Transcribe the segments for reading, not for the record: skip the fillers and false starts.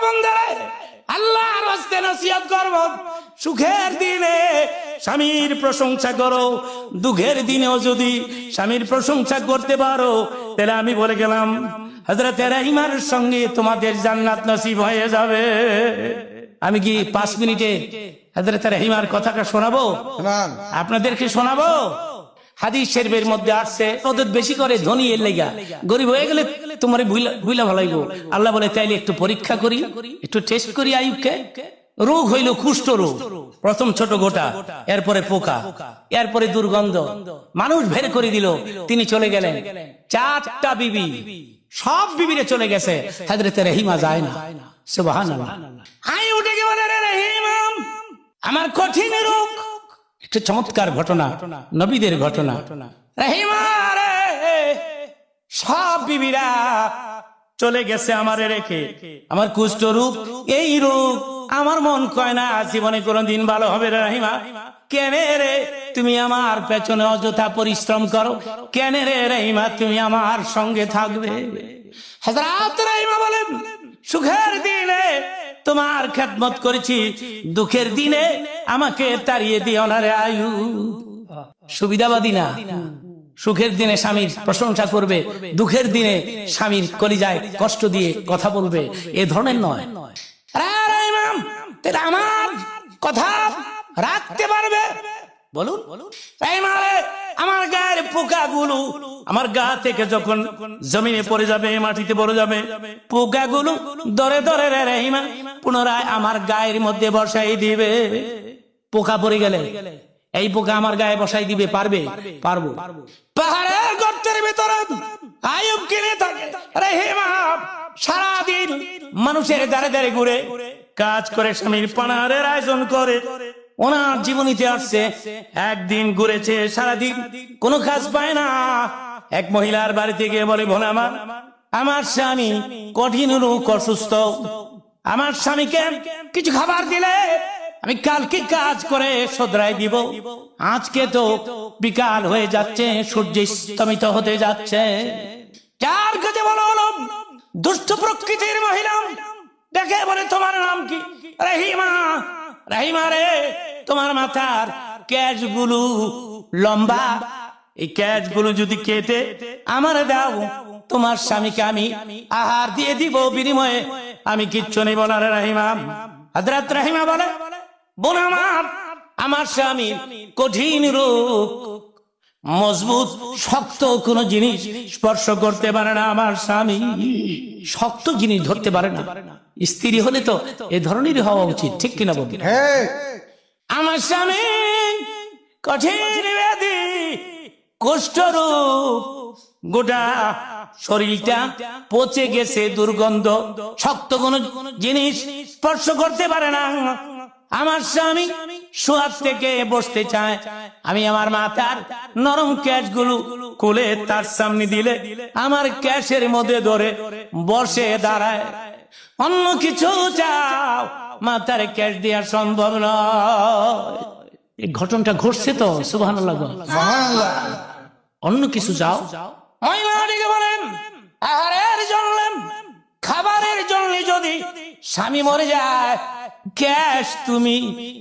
বন্ধুরে, আল্লাহর রাস্তায় নসিহত করব, সুখের দিনে স্বামীর প্রশংসা করো, দুঃখের দিনেও যদি স্বামীর প্রশংসা করতে পারো, তাহলে আমি বলে গেলাম হযরত রাহিমার সঙ্গে তোমাদের জান্নাত নসিব হয়ে যাবে। আমি কি 5 মিনিটে হযরত রাহিমার কথাটা শোনাবো? আপনাদেরকে শোনাবো। হাদিস শরীফের মধ্যে আসছে, ওদের বেশি করে ধনী এর লাগা, গরিব হয়ে গেলে তোমার ভুইলা ভালাইবো। আল্লাহ বলে তাইলে একটু পরীক্ষা করি, একটু টেস্ট করি আইয়ুবকে। রোগ হইল কুষ্ঠ রোগ, প্রথম ছোট গোটা, এরপরে পোকা, এরপরে দুর্গন্ধ, মানুষ বের করে দিল, তিনি চলে গেলেন। 4টা বিবি, সব বিবিরে চলে গেছে, হযরত রহিমা যায় না। সুবহানাল্লাহ। আই উঠে গিয়ে বলে, রে রহিমা, আমার কঠিন রোগ। একটা চমৎকার ঘটনা, নবীদের ঘটনা। রহিমা রে, সব বিবিরা চলে গেছে আমারে রেখে, আমার কুষ্ঠ রোগ, এই রোগ আমার মন কয় না জীবনে কোনদিন ভালো হবে। রহিমা, কেন রে তুমি আমার পেছনে অযথা পরিশ্রম করো? কেন রে রহিমা তুমি আমার সঙ্গে থাকবে? হযরত রহিমা বলেন, সুখের দিনে তোমার খেদমত করেছি, দুঃখের দিনে আমাকে তাড়িয়ে দিও না রে আইয়ুব। সুবিধাবাদী না, সুখের দিনে স্বামীর প্রশংসা করবে, দুঃখের দিনে স্বামীর কলিজায় কষ্ট দিয়ে কথা বলবে, এ ধরনের নয়। আমার কথা রাখতে পারবে? বলুন। আমার গায়ের পোকাগুলো আমার গা থেকে যখন জমিনে পড়ে যাবে, মাটিতে পড়ে যাবে, পোকাগুলো ধরে ধরে রে রহিমা পুনরায় আমার গায়ের মধ্যে বসাই দিবে। পোকা পড়ে গেলে এই পোকা আমার গায়ে বসাই দিবে, পারবে? পারবো। পাহাড়ের গর্তের ভিতরে আইয়ুব কিনে থাকে, রহিমা সারাদিন মানুষের দ্বারে দ্বারে ঘুরে কাজ করে, স্বামীর পানাহারের আয়োজন করে। ওনার জীবনীতে আসছে, একদিন ঘুরেছে সারাদিন, কোনো কাজ পায় না। এক মহিলার বাড়িতে গিয়ে বলে, বোন আমার স্বামী কঠিন রোগ, অসুস্থ, আমার স্বামীকে কিছু খাবার দিলে আমি কালকে কাজ করে শোধরাই দিব। আজকে তো বিকাল হয়ে যাচ্ছে, সূর্য স্তমিত হতে যাচ্ছে। যার কাছে বলো হলো দুষ্ট প্রকৃতির মহিলা, দেখে বলে, তোমার নাম কি? রহিমা। রহিমা রে, তোমার মাথার ক্যাশগুলো লম্বা, এই ক্যাশগুলো যদি কেটে আমার দাও, তোমার স্বামীকে আমি আহার দিয়ে দিব, বিনিময়ে আমি কিচ্ছু নেব না রে রহিমা। হযরত রহিমা বলে, বোন আমার স্বামী কঠিন রোগ, মজবুত শক্ত কোন জিনিস স্পর্শ করতে পারে না। আমার স্বামী শক্ত জিনিস ধরতে পারে না। স্ত্রী হলে তো এ ধরনেরই হওয়া উচিত, ঠিক কিনা বলবেন? আমার স্বামী কঠিন ব্যাধি, কুষ্ঠরোগ, গোটা শরীরটা পচে গেছে, দুর্গন্ধ, শক্ত কোন জিনিস স্পর্শ করতে পারে না। আমার স্বামী শোয়ার থেকে বসতে চায়, আমি আমার মাথার নরম ক্যাশগুলো খুলে তার সামনে দিলে আমার ক্যাশের মধ্যে ধরে বসে দাঁড়ায়। অন্য কিছু চাও, মাথার ক্যাশ দেওয়া সম্ভব নয়। এই ঘটনাটা ঘটছে তো, সুবহানাল্লাহ। অন্য কিছু চাও, বলেন আহারের জন্য, খাবারের জন্য যদি স্বামী মরে যায়, ক্যাশ তুমি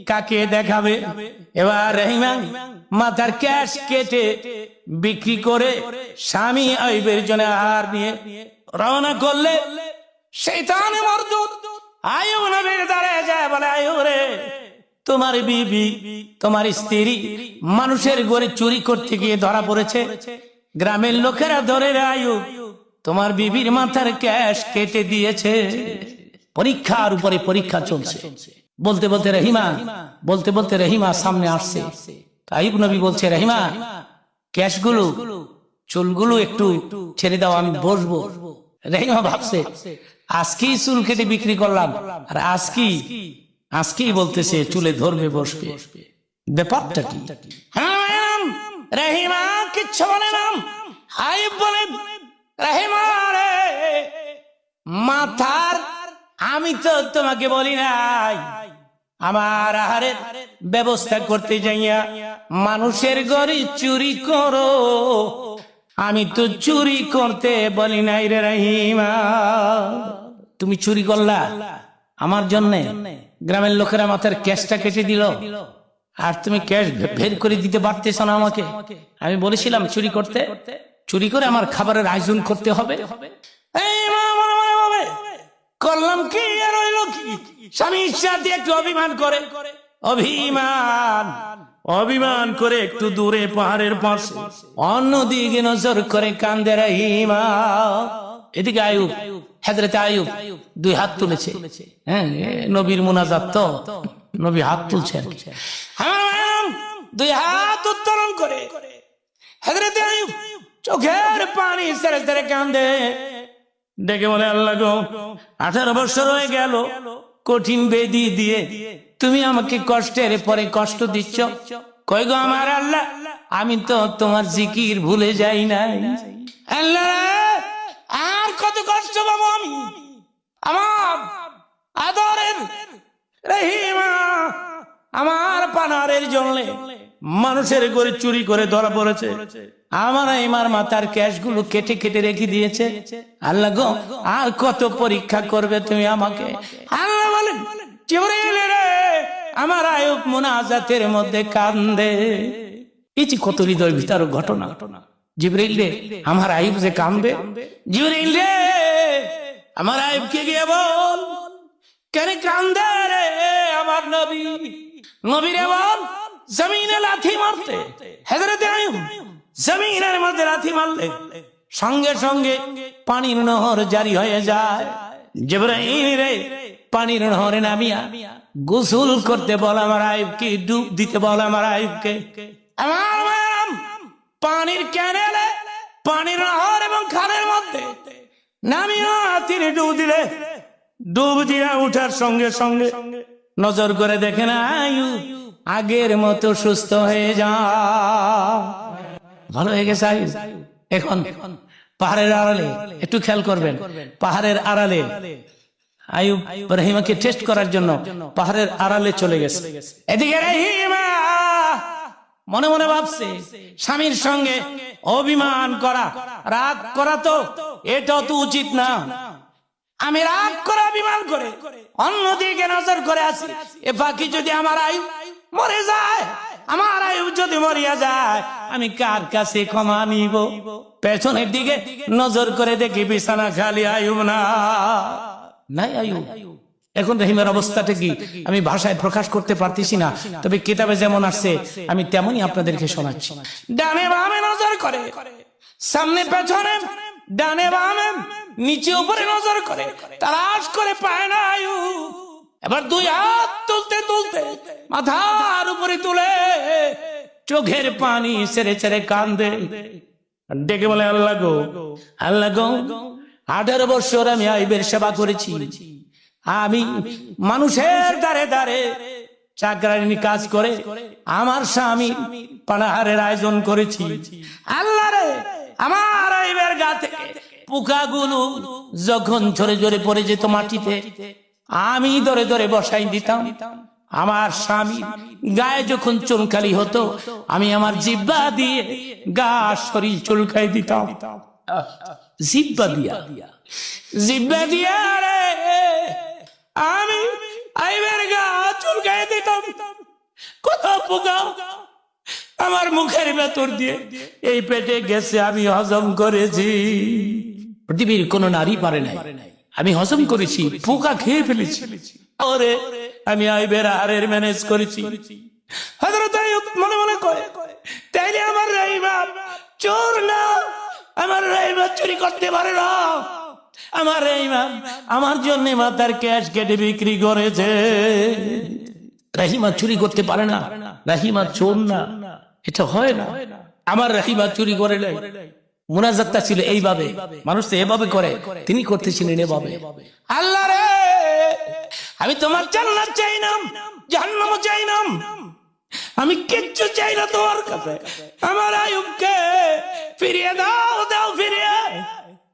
কাকে দেখাবে? এবার রহিমা মাথার ক্যাশ কেটে বিক্রি করে স্বামী আইয়ুবের জন্য আহার নিয়ে রওনা করলে, শয়তানে মরদুদ আইয়ুব নবীর দ্বারে যায়, বলে, আইয়ুব রে, তোমার বিবি, তোমার স্ত্রী মানুষের ঘরে চুরি করতে গিয়ে ধরা পড়েছে। গ্রামের লোকেরা ধরে রে আইয়ুব, তোমার বিবির মাথার ক্যাশ কেটে দিয়েছে। পরীক্ষার উপরে পরীক্ষা চলছে। বলতে বলতে রহিমা সামনে আসছে। আইয়ুব নবী বলছে, রহিমা ক্যাশগুলো, চুলগুলো একটু ছেড়ে দাও, আমি বসবো। রহিমা ভাবছে, আজকেই চুল কেটে বিক্রি করলাম, আর আজকেই বলতেছে চুলে ধরবে, বসবে, ব্যাপারটা কি? রহিমা কিচ্ছু বলে না। আইয়ুব বলে, রহিমা রে, মাথার আমি তো তোমাকে বলি নাই, আমার আহারের ব্যবস্থা করতে যাইয়া মানুষের ঘরে চুরি করো, আমি তো চুরি করতে বলি নাই রে রহিমা। তুমি চুরি করলা, আমার জন্য গ্রামের লোকেরা মাথার ক্যাশটা কেটে দিল, আর তুমি ক্যাশ বের করে দিতে পারতেছ না আমাকে। আমি বলেছিলাম চুরি করতে, চুরি করে আমার খাবারের আয়োজন করতে হবে। এই মা, করলাম কি আর হইল কি? স্বামীর সাথে একটু অভিমান করে, অভিমান করে একটু দূরে পাহাড়ের পাশে অন্যদিকে নজর করে কান্দে রহিমা। এদিকে আয়ুব, হযরত আয়ুব দুই হাত তুলেছে। হ্যাঁ, নবীর মুনাজাত তো, নবী হাত তুলছেন। দুই হাত উত্তোলন করে হযরত আয়ুব চোখের পানি ছেড়ে ছেড়ে কান্দে, ডেকে বলে, আল্লাহ গো, 18 বছর হয়ে গেল কঠিন বেদি দিয়ে তুমি আমাকে কষ্টের পরে কষ্ট দিচ্ছ। কই গো আমার আল্লাহ, আমি তো তোমার জিকির ভুলে যাই নাই। আল্লাহ, আর কত কষ্ট পাবো আমি? আমার আদরের রহিমা আমার পানারের জন্য মানুষের ঘরে চুরি করে ধরা পড়েছে। আমার এইমার মাথার ক্যাশগুলো কেটে কেটে রেখে দিয়েছে। আল্লাহ গো, আর কত পরীক্ষা করবে তুমি আমাকে? আল্লাহ বলেন, জিবরাইল রে, আমার আয়ুব মুনাজাতের মধ্যে কান্দে। এই যে কত হৃদয় ভিতর ঘটনা। জিবরাইল রে, আমার আয়ুব যে কান্দে। জিবরাইল রে, আমার আয়ুবকে গিয়ে বল কেন কান্দে রে আমার নবী। নবী রে বল, জমিনে লাথি মারতে হযরত আয়ুব জমিনের মধ্যে লাথি মারলে সঙ্গে সঙ্গে পানির নহর জারি হয়ে যায়। জিবরাইল রে, পানির নহরে নামিয়া গোসল করতে বল আমার আয়ুবকে, ডুব দিতে বল আমার আয়ুবকে। আমার পানির ক্যানেলে, পানির নহর এবং খালের মধ্যে নামিয়া তিনি ডুব দিলে, ডুব দিয়া উঠার সঙ্গে সঙ্গে নজর করে দেখেন আয়ুব আগের মতো সুস্থ হয়ে যা, ভালো হয়ে গেছে আয়ুব। এখন পাহাড়ের আড়ালে একটু খেয়াল করবেন, পাহাড়ের আড়ালে আয়ুব রহিমাকে টেস্ট করার জন্য পাহাড়ের আড়ালে চলে গেছে। এদিকে রহিমা মনে মনে ভাবছে, স্বামীর সঙ্গে অভিমান করা, রাগ করা তো এটা তো উচিত না। আমি রাগ করে অভিমান করে অন্যদিকে নজর করে আছি। এ ফাঁকি যদি আমার আয়ুব মরে যায়, আমার আয়ুব যদি মরিয়া যায়, আমি কার কাছে ক্ষমা নিব? পেছনের দিকে নজর করে দেখি বিছানা খালি, আয়ুব না, নাই আয়ুব। এখন রহিমের অবস্থাটা কি আমি ভাষায় প্রকাশ করতে পারতেছি না, তবে কিতাবে যেমন আসছে আমি তেমনই আপনাদেরকে শোনাচ্ছি। ডানে বামে নজর করে, সামনে পেছনে, ডানে বামে নিচে উপরে নজর করে, তালাশ করে পায় না আয়ুব। এবার দুই হাত তুলতে তুলতে মাথার উপরে তুলে চোখের পানি ছেড়ে ছেড়ে কান্দে, ডেকে বলে, আল্লাহ গো, আল্লাহ গো, 18 বছর আমি আয়ুবের সেবা করেছি। আমি মানুষের দ্বারে দ্বারে চাকরানি কাজ করে আমার স্বামী পানাহারের আয়োজন করেছি। আল্লাহ রে, আমার আয়ুবের গা থেকে পোকাগুলো যখন ঝরে ঝরে পড়ে যেত মাটিতে, আমি ধরে ধরে বসাই দিতাম। আমার স্বামী গায়ে যখন চুলকালি হতো, আমি আমার জিহ্বা দিয়ে গা শরীর চুলকাই দিতাম। জিহ্বা দিয়া, জিহ্বা দিয়া রে আমি আয়ুবের গা চুলকাই দিতাম। কত পোকা আমার মুখের ভেতর দিয়ে এই পেটে গেছে, আমি হজম করেছি। পৃথিবীর কোন নারী পারে নাই, আমি হজম করেছি, পোকা খেয়ে ফেলেছি। ওরে, আমি আয়ুবের আহারের ম্যানেজ করেছি। হযরত আয়ুব মনে মনে কয়, তাইলে আমার রহিমা চোর না, আমার রহিমা চুরি করতে পারে না। আমার রহিমা আমার জন্য মাথার ক্যাশ কেটে বিক্রি করেছে। রহিমা চুরি করতে পারে না, রহিমা চোর না, এটা হয় না। আমার রহিমা চুরি করে নাই। মুনাজাতটা ছিল এইভাবে, মানুষ তো এভাবে করে, তিনি করতেছিলেন এভাবে। আল্লাহ রে, আমি তোমার জান্নাত চাই না, জাহান্নাম চাই না, আমি কিচ্ছু চাই না তোমার কাছে। আমার আয়ুবকে ফিরিয়ে দাও, দাও ফিরিয়ে।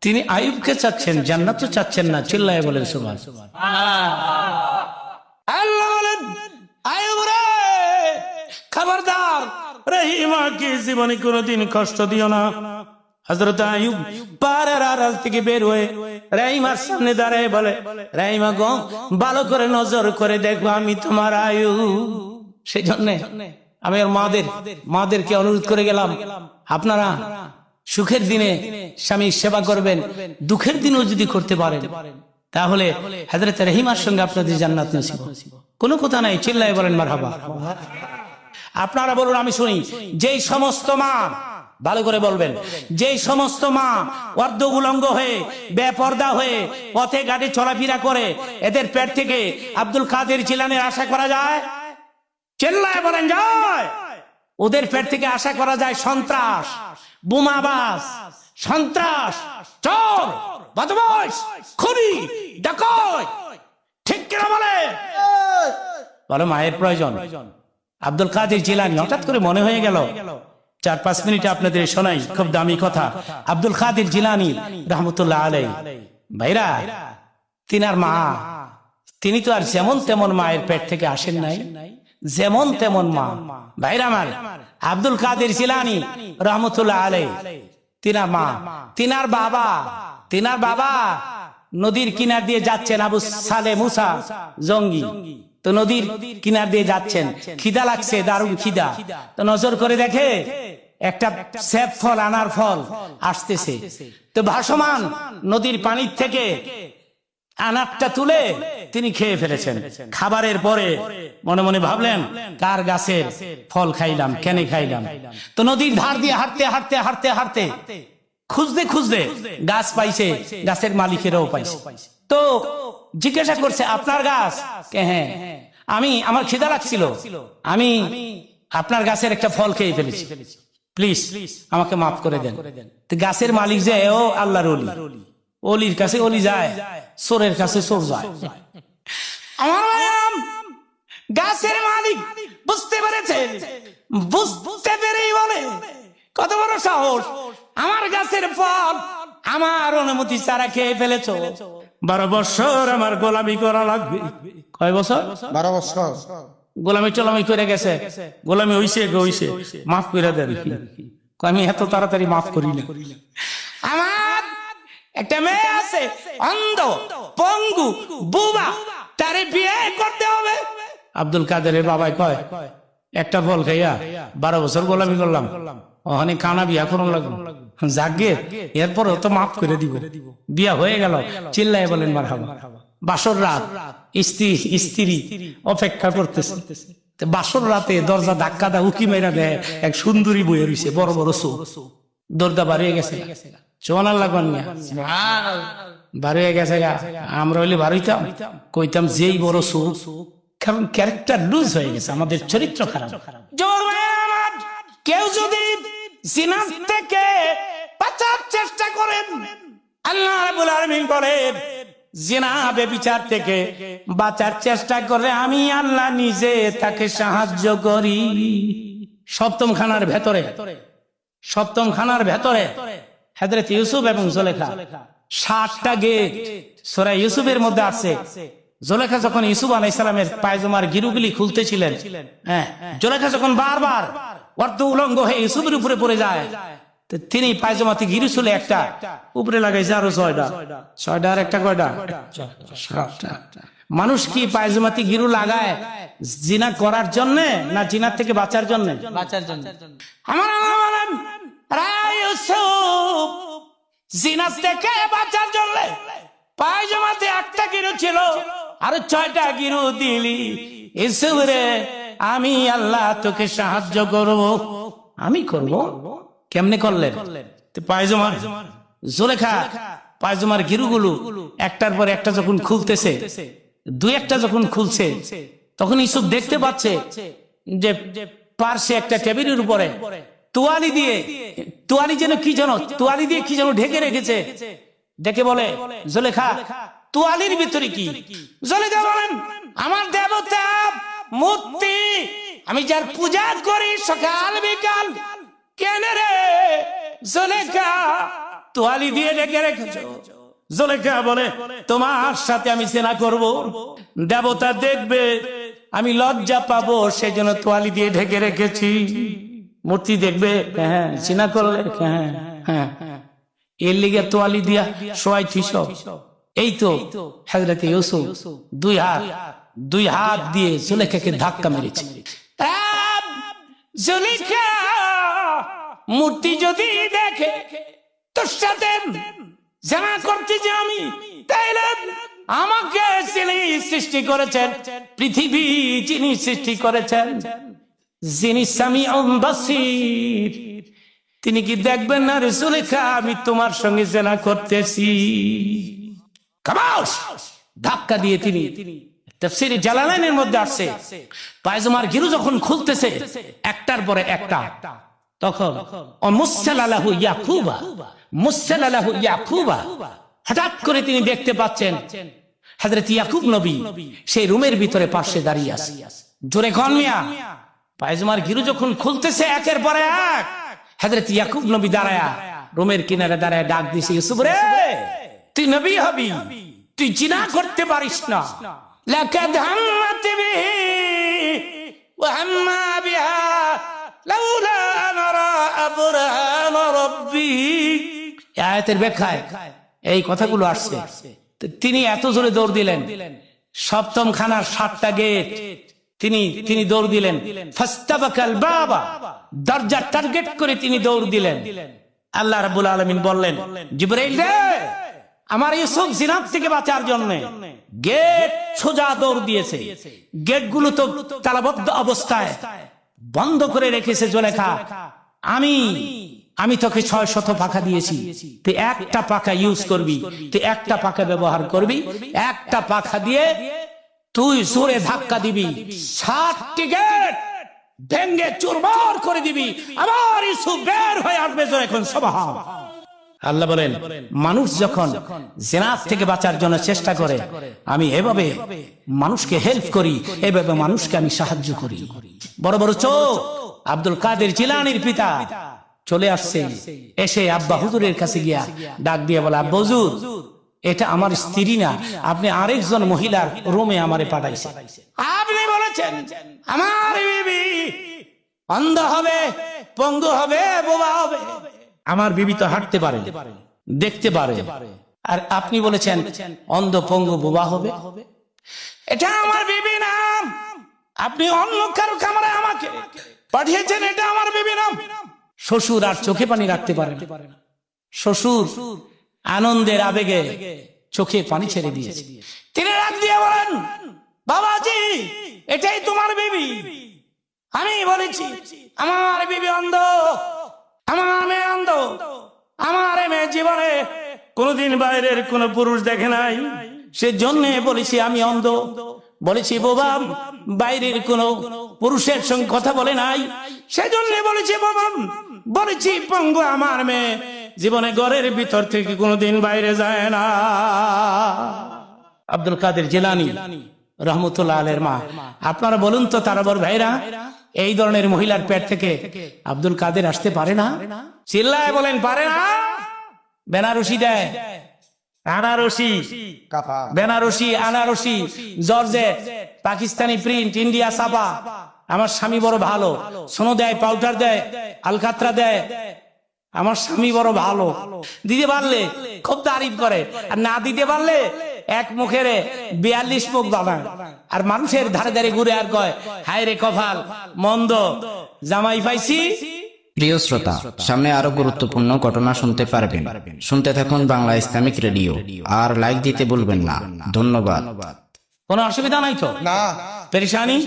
তিনি আয়ুবকে চাচ্ছেন, জান্নাত তো চাচ্ছেন না। চিল্লায় বলেন সুবহান। আল্লাহ বলেন, আয়ুব রে, খবরদার রহিমাকে জীবনে কোনোদিন কষ্ট দিও না। হযরত আইয়ুব পাড়ার আড়াল থেকে বের হয়ে রাইমার সামনে দাঁড়ায় বলে, রাইমা গো, ভালো করে নজর করে দেখো আমি তোমার আইয়ুব। সেই জন্য আমি আর মাদেরকে অনুরোধ করে গেলাম, আপনারা সুখের দিনে স্বামীর সেবা করবেন, দুঃখের দিনেও যদি করতে পারেন তাহলে হযরত রহিমার সঙ্গে আপনাদের জান্নাত নসিব। কোনো কথা নাই, চিল্লায় বলেন মারহাবা। আপনারা বলুন, আমি শুনি। যেই সমস্ত মা, ভালো করে বলবেন, যেই সমস্ত মা অর্ধ উলঙ্গ হয়ে বেপর্দা হয়ে পথে ঘাটে চলাফেরা করে, এদের পেট থেকে আব্দুল কাদের জিলানীর আশা করা যায়? চিল্লায় বলেন যায়। ওদের পেট থেকে আশা করা যায় সন্ত্রাস, বোমাবাজ, সন্ত্রাস, চোর, বদমাশ, খুনি, ডাকাত। ঠিক কিনা বলে? বলো মায়ের প্রয়োজন। আব্দুল কাদের জিলানী হঠাৎ করে মনে হয়ে গেল 4-5 মিনিটে আপনাদের শোনাই, খুব দামি কথা। আব্দুল কাদের জিলানী রহমতুল্লাহ আলাইহি, ভাইরা, তিনার মা, তিনি তো আর যেমন তেমন মায়ের পেট থেকে আসেন নাই, যেমন তেমন মা। ভাইরা আমার, আব্দুল কাদের জিলানী রহমতুল্লাহ আলাইহি, তিনার মা, তিনার বাবা নদীর কিনার দিয়ে যাচ্ছেন, আবু সালে মুসা জঙ্গি। তো নদীর কিনার দিয়ে যাচ্ছেন, খিদা লাগছে, দারুণ খিদা। তো নজর করে দেখে একটা সেব ফল, আনার ফল আসতেছে। তো ভাসমান নদীর পানির থেকে আনারটা তুলে তিনি খেয়ে ফেলেছেন। খাবারের পরে মনে মনে ভাবলেন, কার গাছের ফল খাইলাম, কেন খাইলাম। তো নদীর ধার দিয়ে হাঁটতে হাঁটতে হাঁটতে হাঁটতে খুঁজতে খুঁজতে গাছ পাইছে, গাছের মালিকেরও পাইছে। তো জিজ্ঞাসা করছে, আপনার গাছ? হ্যাঁ, আমার খিদা লাগছিল, আমি আপনার গাছের একটা ফল খেয়ে ফেলেছি, প্লিজ আমাকে মাফ করে দেন। তো গাছের মালিক যে, ও আল্লাহর ওলি, অলির কাছে অলি যায়, চোরের কাছে চোর যায়। আমার গাছের মালিক বুঝতে পেরেছে, বুঝতে পেরেই বলে, কত বড় সাহস, আমার গাছের ফল আমার অনুমতি ছাড়া খেয়ে ফেলেছো, 12 বছর আমার গোলামি করা লাগবে। কয় বছর? 12 বছর গোলামি টোলামি করে গেছে, গোলামি হইছে, মাফ করে দেন। আমি এত তাড়াতাড়ি মাফ করি না। আমার একটা মেয়ে আছে, অন্ধ, পঙ্গু, বুবা, তারে বিয়ে করতে হবে। আব্দুল কাদেরের বাবাই কয়, একটা ফল খাইয়া 12 বছর গোলামি করলাম, ওখানে কানা বিয়া করুন লাগবে, যাগে এরপর তো মাফ করে দিব। বিয়া হয়ে গেল, চিল্লায় বলেন মারহাবা। বাসর রাত, স্ত্রী অপেক্ষা করতেছে। বাসর রাতে দরজা ধাক্কা দা উকি মেরা দেয়, এক সুন্দরী বইয়ে রয়েছে, বড় বড় চোখ, দরজা বাড়িয়ে গেছে। সোনার লাগন বাড়িয়ে গেছে। আমরা হইলে বাড়িতাম, কইতাম যেই বড় চোখ, কারণ ক্যারেক্টার লুজ হয়ে গেছে, আমাদের চরিত্র খারাপ। কেউ যদি জিনা থেকে বাঁচার চেষ্টা করেন, আল্লাহ রাব্বুল আলামিন বলেন, জিনা ব্যভিচার থেকে বাঁচার চেষ্টা করে আমি আল্লাহ নিজে তাকে সাহায্য করি। সপ্তম খানার ভেতরে হযরত ইউসুফ এবং জুলেখা, 7টা গেট সূরা ইউসুফের মধ্যে আছে। জুলেখা যখন ইউসুফ আলাইহিস সালামের পায়জামার গিরুগুলি খুলতেছিলেন, হ্যাঁ, জুলেখা যখন বারবার অর্ধ উলঙ্গ হয়ে ইউসুফের উপরে পড়ে যায়, তিনি পায়জামাতে গিরু চলে একটা উপরে লাগাইছে, আরো 6টা আর একটা কয়টা? 7টা। মানুষ কি পায়জামাতে গিরু লাগায় জিনা করার জন্য না জিনার থেকে বাঁচার জন্য? বাঁচার জন্য। আমার ইউসুফ জিনার থেকে বাঁচার জন্য পায়জামাতে একটা গিরু ছিল, আরো 6টা গিরু দিলি। ইউসুফ রে, আমি আল্লাহ তোকে সাহায্য করব। আমি করব? কেমনে করলেন? পায়জামার জুলেখা পায়জামার গিরুগুলো একটার পর একটা যখন খুলতেছে, 2-1টা যখন খুলছে, তখন ইউসুফ দেখতে পাচ্ছে যে পার্শ্বে একটা টেবিলের উপরে তোয়ালি যেন কি যেন তোয়ালি দিয়ে কি যেন ঢেকে রেখেছে। দেখে বলে, জুলেখা, তোয়ালির ভিতরে কি? জুলেখা বলেন, আমার দেবতা মূর্তি, আমি যার পূজা করি সকাল বিকাল। কেন রে জুলেখা, তোয়ালি দিয়ে ঢেকে রেখেছো? জুলেখা বলে, তোমার সাথে আমি জিনা করব, দেবতা দেখবে, আমি লজ্জা পাবো, সেজন্য তোয়ালি দিয়ে ঢেকে রেখেছি। মূর্তি দেখবে, হ্যাঁ, জিনা করলে, হ্যাঁ, এর লিগে তোয়ালি দিয়া শোয়াই থিস। এই তো হযরত ইউসুফ দুই হাত দিয়ে জুলেখাকে ধাক্কা মেরেছে। জুলেখা মূর্তি যদি দেখে তোর সাথে জানা করতে যে আমি, তাইলে আমাকে যিনি সৃষ্টি করেছেন, পৃথিবী যিনি সৃষ্টি করেছেন, যিনি সামিউন বাসীর, তিনি কি দেখবেন না রে জুলেখা আমি তোমার সঙ্গে জেনা করতেছি? খামোশ! ধাক্কা দিয়ে তিনি তাফসীরে জালালাইনের মধ্যে আসছে, পায়জামার গিরু যখন খুলতেছে একটার পরে একটা, তখন মুসসালালাহু ইয়াকুবা, হঠাৎ করে তিনি দেখতে পাচ্ছেন হযরত ইয়াকুব নবী সেই রুমের ভিতরে পাশে দাঁড়িয়ে আছে। জোরে কোন মিয়া! পায়জামার গিরু যখন খুলতেছে একের পরে এক, হযরত ইয়াকুব নবী দাঁড়ায়া রুমের কিনারে দাঁড়ায় ডাক দিছে, ইউসুফ রে, তুই নবী হবি, তুই জিনা করতে পারিস না। লাকাদ হাম্মাত বিহি ওয়া হাম্মা বিহা লাউলা নারা আবরান রাব্বি। আয়াতের ব্যাখ্যায় এই কথাগুলো আসছে। তিনি এত জোরে দৌড় দিলেন, সপ্তম খানার 7টা গেট তিনি দৌড় দিলেন। ফাস্তাবাকাল বাবা, দরজা টার্গেট করে তিনি দৌড় দিলেন। আল্লাহ রাব্বুল আলামিন বললেন, জিবরাইল রে, আমার ইউসুফ জিনাত থেকে বাঁচার জন্য গেট সোজা দৌড় দিয়েছে। গেটগুলো তো তালাবদ্ধ অবস্থায় বন্ধ করে রেখেছে জুলেখা। আমি তোকে 600 পাখা দিয়েছি, তুই একটা পাখা ইউজ করবি, তুই একটা পাখা ব্যবহার করবি, একটা পাখা দিয়ে তুই জোরে ধাক্কা দিবি, 7টি গেট ভেঙে চুরমার করে দিবি, আমার ইউসুফ বের হয়ে আসবে। এখন সুবহান আল্লাহ বলেন, মানুষ যখন জিনাত থেকে বাঁচার জন্য চেষ্টা করে, আমি এভাবে মানুষকে হেল্প করি, এভাবে মানুষকে আমি সাহায্য করি। বড় বড় চোখ আব্দুল কাদের জিলানীর পিতা চলে আসছে, এসে আব্বা হুজুরের কাছে গিয়া ডাক দিয়ে বলে, আব্বা হুজুর, এটা আমার স্ত্রী না, আপনি আরেকজন মহিলার রুমে আমারে পাঠাইছে। আপনি বলেছেন আমার বিবি অন্ধ হবে, পঙ্গু হবে, বোবা হবে। আমার বিবি তো হাঁটতে পারে, দেখতে পারে, আর আপনি বলেছেন অন্ধ, পঙ্গু, বোবা হবে। এটা আমার বিবি নাম, আপনি অন্য কারো কামরায় আমাকে পাঠিয়েছেন, এটা আমার বিবি নাম। শ্বশুর আর চোখে পানি রাখতে পারে না। শ্বশুর আনন্দের আবেগে চোখে পানি ছেড়ে দিয়েছে। তিনি রাগ দিয়ে বলেন, বাবাজি, এটাই তোমার বিবি? আমি বলেছি আমার বিবি অন্ধ, আমার মেয়ে অন্ধ, আমার মেয়ে জীবনে কোনদিন বাইরের কোন পুরুষ দেখে নাই, সেজন্য বলেছি আমি অন্ধ। বলেছি বাবা, বাইরের কোন পুরুষের সঙ্গে কথা বলে নাই, সেজন্য বলেছি বাবা। বলেছি পঙ্গু আমার মেয়ে জীবনে ঘরের ভিতর থেকে কোনদিন বাইরে যায় না। আব্দুল কাদের জিলানী রহমতুল্লাহ আলাইহির মা, আপনারা বলুন তো তারা বড় ভাইরা, এই ধরনের মহিলার পেট থেকে আব্দুল কাদের আসতে পারে না? চিল্লায় বলেন, পারে না? বেনারসি দেয়, আনারসি, বেনারসি, আনারসি, জর্জেট, পাকিস্তানি প্রিন্ট, ইন্ডিয়া ছাপা। আমার স্বামী বড় ভালো, সোনো দেয়, পাউডার দেয়, আলকাতরা দেয়। আমার স্বামী বড় ভালো, দিতে পারলে খুব তারিফ করে, আর না দিতে পারলে এক মুখের 42 মুখ বানায়, আর মানুষের ধারে ধারে ঘুরে আর কয়, হায় রে কপাল মন্দ, জামাই পাইছি। প্রিয় শ্রোতা, সামনে আরো গুরুত্বপূর্ণ ঘটনা শুনতে পারবেন। শুনতে থাকুন বাংলা ইসলামিক রেডিও, আর লাইক দিতে ভুলবেন না। ধন্যবাদ। কোনো অসুবিধা নাই তো? না। পেরেশানি?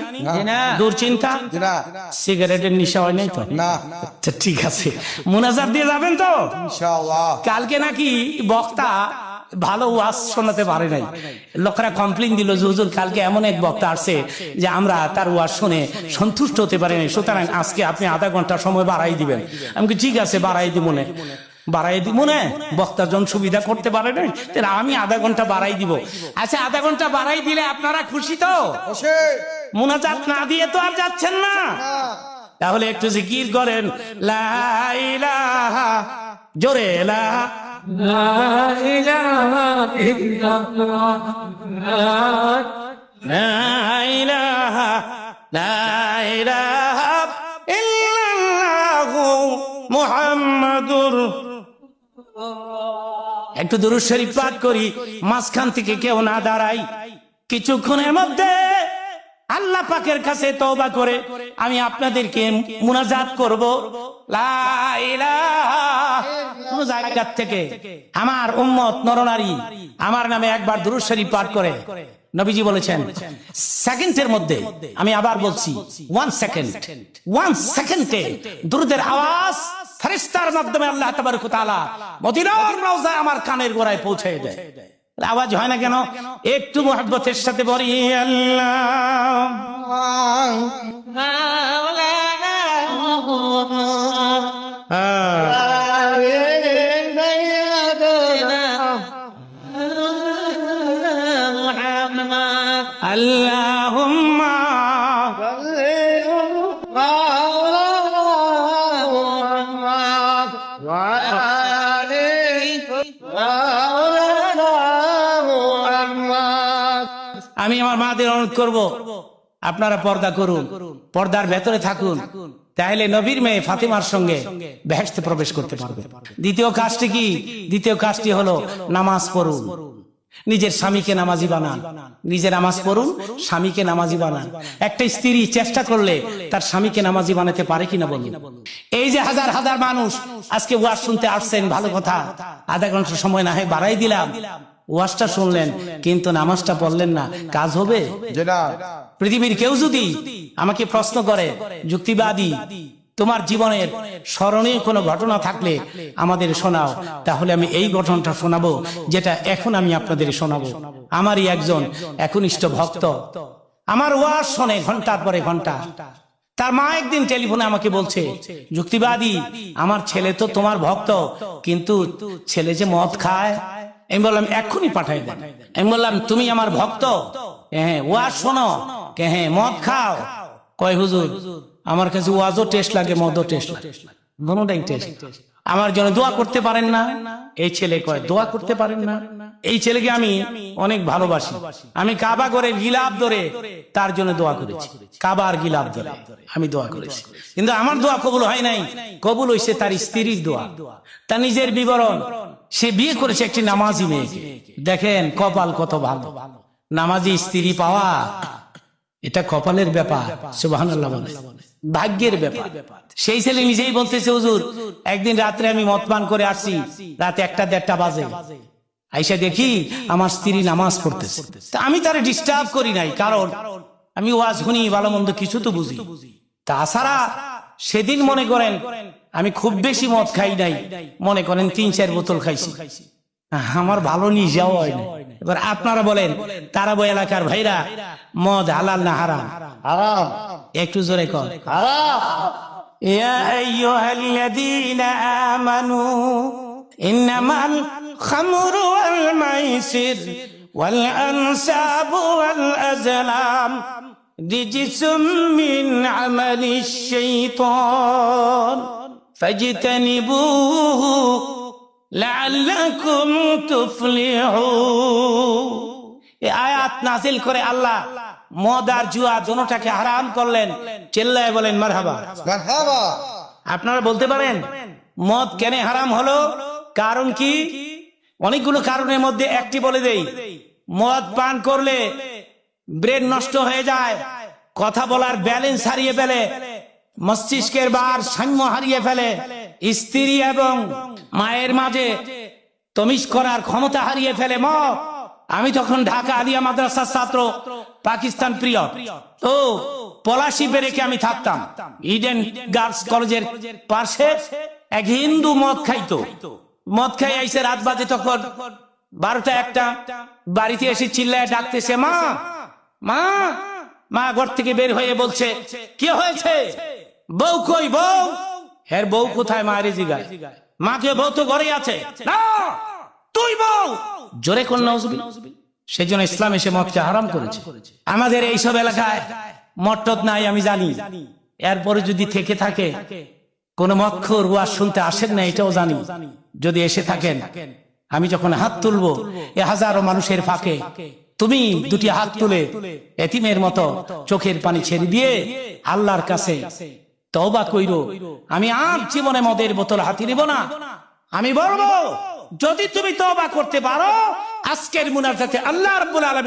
না। দুশ্চিন্তা? না। সিগারেটের নেশা হয় নাই তো? না। আচ্ছা ঠিক আছে, মুনাজাত দিয়ে যাবেন তো ইনশাআল্লাহ। কালকে নাকি বক্তা ভালো ওয়াজ শোনাতে পারে নাই, লোকেরা কমপ্লেইন দিল যে হুজুর কালকে এমন এক বক্তা আসছে যে আমরা তার ওয়াজ শুনে সন্তুষ্ট হতে পারি নাই, সুতরাং আজকে আপনি আধা ঘন্টা সময় বাড়াই দিবেন। আমি কি ঠিক আছে, বাড়াই দিব না, বাড়াই দিব না, বক্তার জন সুবিধা করতে পারে নাই, তাহলে আমি আধা ঘন্টা বাড়াই দিব। আচ্ছা, আধা ঘন্টা বাড়াই দিলে আপনারা খুশি তো? মুনাজাত না দিয়ে তো আর যাচ্ছেন না, তাহলে একটু জিকির করেন, লা ইলাহা, জোরে লা ইলাহা ইল্লাল্লাহ, লা ইলাহা, লা ইলাহা ইল্লাল্লাহু মুহাম্মাদুর একটু দুরূদ শরীফ পাঠ করি, মাঝখান থেকে কেউ না দাঁড়াই, কিছুক্ষণের মধ্যে আল্লাহ পাকের কাছে তওবা করে আমি আপনাদেরকে মুনাজাত করব। লা ইলাহা, কোন জায়গা থেকে আমার উম্মত নরনারী আমার নামে একবার দুরূদ শরীফ পাঠ করে, নবীজি বলেছেন সেকেন্ডের মধ্যে, আমি আবার বলছি 1 সেকেন্ড, 1 সেকেন্ডে দুরূদের আওয়াজ ফেরেশতার মাধ্যমে আল্লাহ তাবারক ওয়া তাআলা মদিনার রওজায় আমার কানের গোড়ায় পৌঁছে দেয়। আওয়াজ হয় না কেন? একটু মুহাব্বতের সাথে বলি আল্লাহুম্মা আমি আমার মাদের অনুরোধ করব, আপনারা পর্দা করুন, পর্দার ভেতরে থাকুন, তাহলে নবীর মেয়ে ফাতিমার সঙ্গে বেহেশতে প্রবেশ করতে পারবে। দ্বিতীয় কাজটি কি? দ্বিতীয় কাজটি হলো নামাজ পড়ুন, নিজের স্বামীকে নামাজি বানান, নিজে নামাজ পড়ুন, স্বামীকে নামাজি বানান। একটা স্ত্রী চেষ্টা করলে তার স্বামীকে নামাজি বানাতে পারে কিনা বলুন? এই যে হাজার হাজার মানুষ আজকে ওয়াজ শুনতে আসছেন, ভালো কথা, আধা ঘন্টা সময় না হয় বাড়াই দিলাম, ওয়াজটা শুনলেন কিন্তু নামাজটা পড়লেন না, কাজ হবে? পৃথিবীর কেউ যদি আমাকে প্রশ্ন করে, যুক্তিবাদী, তোমার জীবনের স্মরণীয় কোনো ঘটনা থাকলে আমাদের শোনাও, তাহলে আমি এই ঘটনাটা শোনাবো যেটা এখন আমি আপনাদের শোনাবো। আমারই একজন একনিষ্ঠ ভক্ত আমার ওয়াজ শোনে ঘন্টার পরে ঘন্টা। তার মা একদিন টেলিফোনে আমাকে বলছে, যুক্তিবাদী, আমার ছেলে তো তোমার ভক্ত, কিন্তু ছেলে যে মদ খায়। আমি বললাম এক্ষুনি পাঠাই দেন। আমি বললাম তুমি আমার ভক্ত, হ্যাঁ ওয়াজ শোনো, হ্যাঁ মদ খাও। কয় হুজুর আমার কাছে ওয়াজও টেস্ট লাগে, মদও টেস্ট লাগে, দুটোটাই টেস্ট। আমার জন্য দোয়া করতে পারেন না? এই ছেলে কয় দোয়া করতে পারেন না? এই ছেলেকে আমি অনেক ভালোবাসি, আমি কাবা করে গিলাপ ধরে তার জন্য দোয়া করেছি, কাবার গিলাপ ধরে আমি দোয়া করেছি, কিন্তু আমার দোয়া কবুল হয় নাই, কবুল হয়েছে তার স্ত্রীর দোয়া। তার নিজের বিবরণ, সে বিয়ে করেছে একটি নামাজি মেয়েকে। দেখেন কপাল কত ভালো, নামাজি স্ত্রী পাওয়া এটা কপালের ব্যাপার, সুবহানাল্লাহ বলে, ভাগ্যের ব্যাপার। সেই ছেলে নিজেই বলতেছে, হুজুর একদিন রাত্রে আমি মদ পান করে আসছি, রাত 1-1:30 বাজে, আইসা দেখি আমার স্ত্রী নামাজ পড়তেছে। তা আমি তারে ডিস্টার্ব করি নাই, কারণ আমি ওয়াজ শুনি, ভালো মন্দ কিছু তো বুঝি। তাছাড়া সেদিন মনে করেন আমি খুব বেশি মদ খাই নাই, মনে করেন 3-4 বোতল খাইছি, আমার ভালো নিজাও হয় না। এবার আপনারা বলেন তারাবো এলাকার ভাইরা, মদ হালাল না হারাম? হারাম। একটু জোরে কর হারাম। ইয়া আইয়ুহাল্লাযীনা আমানু ইন্নামাল খামরু ওয়াল মাইসির ওয়াল আনসাবু ওয়াল আজলাম রিজসুম মিন আমালিশ শাইতান ফাজতানিবুহু লাআল্লাকুম তুফলিহুন। এই আয়াত নাযিল করে আল্লাহ মদ আর জুয়া দুটোটাকে হারাম করলেন। চিল্লায় বলেন মারহাবা। মারহাবা। আপনারা বলতে পারেন মদ কেন হারাম হলো? কারণ কি? অনেকগুলো কারণের মধ্যে একটি বলে দেই। মদ পান করলে ব্রেন নষ্ট হয়ে যায়, কথা বলার ব্যালেন্স হারিয়ে ফেলে, মস্তিষ্কের বার সাম্য হারিয়ে ফেলে, স্ত্রী এবং মায়ের মাঝে তমিজ করার ক্ষমতা হারিয়ে ফেলে মদ। আমি তখন ঢাকা আলিয়া মাদ্রাসার ছাত্র, পাকিস্তান প্রিয়, তো পলাশি বেরেকে আমি থাকতাম। ইডেন গার্লস কলেজের পাশে এক হিন্দু মদ খাইতো, মদ খাই আইসে রাত বাজে তখন 12টা-1টা, বাড়িতে এসে চিল্লায় ডাকতেছে মা মা মা। ঘর থেকে বের হয়ে বলছে কি হয়েছে? বউ কই? বউ? হ্যাঁ বউ কোথায়? মায়ের জিগায়। মাকে বউ তো ঘরে আছে। না তুই বউ। জোরে কোন নাউজুবিল্লাহ। সেজন্য ইসলাম এসে মদকে হারাম করেছে। আমাদের এইসব এলাকায় মদ নাই আমি জানি, এরপরে যদি থেকে থাকে কোন মদখোর ওয়াজ শুনতে আসেন না এটাও জানি। যদি এসে থাকেন, আমি যখন হাত তুলবো এ হাজারো মানুষের ফাঁকে তুমি দুটি হাত তুলে এতিমের মতো চোখের পানি ছেড়ে দিয়ে আল্লাহর কাছে তওবা কইরো, আমি আর জীবনে মদের বোতল হাতে নিব না। আমি বলবো যদি তুমি তওবা করতে পারো আজকের মুনাজাতে আল্লাহ রাব্বুল আলামিন